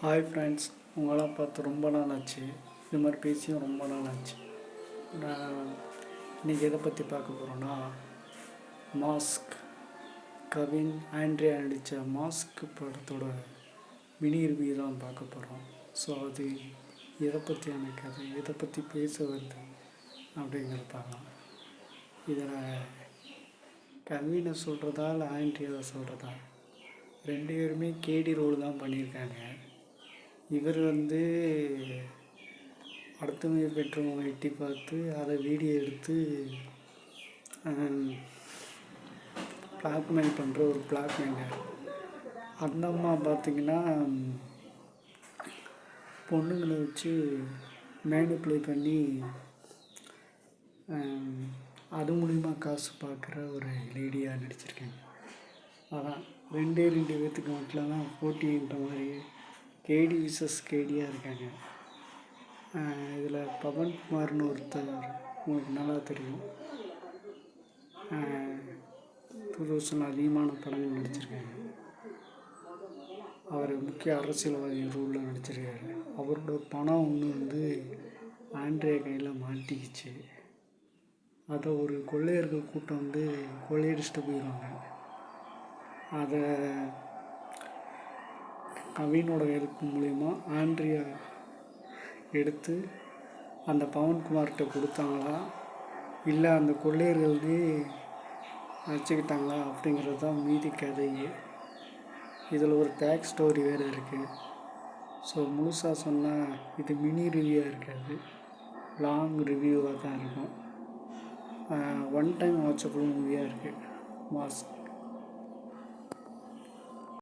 Hi friends, உங்களெல்லாம் பார்த்து ரொம்ப நாள் ஆச்சு. இது மாதிரி பேசியும் ரொம்ப நாள் ஆச்சு. நான் இன்றைக்கி எதை பற்றி பார்க்க போகிறோன்னா, மாஸ்க், கவின் ஆண்ட்ரியா நடித்த மாஸ்க் படத்தோட மினி ரிவ்யூ தான் பார்க்க போகிறோம். ஸோ அது எதை பற்றியான கதை, எதை பற்றி பேச வருது அப்படிங்கிறத பார்க்கலாம். இதில் கவினை சொல்கிறதா இல்லை ஆண்ட்ரியாவை சொல்கிறதா, ரெண்டு பேருமே கேடி ரோல் தான் பண்ணியிருக்காங்க. இவர் அடுத்தவங்க பெற்றவங்க எட்டி பார்த்து அதை வீடியோ எடுத்து பிளாக்மெயில் பண்ணுற ஒரு பிளாக்மெயிலர். அந்த அம்மா பார்த்திங்கன்னா பொண்ணுங்களை வச்சு மேனிப்புலேட் பண்ணி அது மூலிமா காசு பார்க்குற ஒரு லேடியாக நடிச்சிருக்காங்க. அதான் ரெண்டு பேர்த்துக்கு மட்டும் தான் போட்டின்ற மாதிரி கேடி விசஸ் கேடியாக இருக்காங்க. இதில் பவன்குமார்னு ஒருத்தர் உங்களுக்கு நல்லா தெரியும். 2000 அதிகமான படங்கள் நடிச்சிருக்காங்க. அவர் முக்கிய அரசியல்வாதி ரோலில் நடிச்சிருக்காரு. அவரோட பணம் ஒன்று ஆண்ட்ரியா கையில் மாட்டிக்கிச்சு. அதை ஒரு கொள்ளையர்கள் கூட்டம் கொள்ளையடிச்சிட்டு போயிடுவாங்க. அதை கவினோட ஹெல்ப் மூலிமா ஆண்ட்ரியா எடுத்து அந்த பவன்குமார்கிட்ட கொடுத்தாங்களா, இல்லை அந்த கொள்ளையர்களே அழைச்சிக்கிட்டாங்களா அப்படிங்கிறது தான் மீதி கதையே. இதில் ஒரு பேக் ஸ்டோரி வேறு இருக்குது. ஸோ முழுசாக சொன்னால் இது மினி ரிவ்யூவாக இருக்காது, லாங் ரிவ்யூவாக தான் இருக்கும். ஒன் டைம் வாட்சபிள் மூவியாக இருக்குது மாஸ்க்.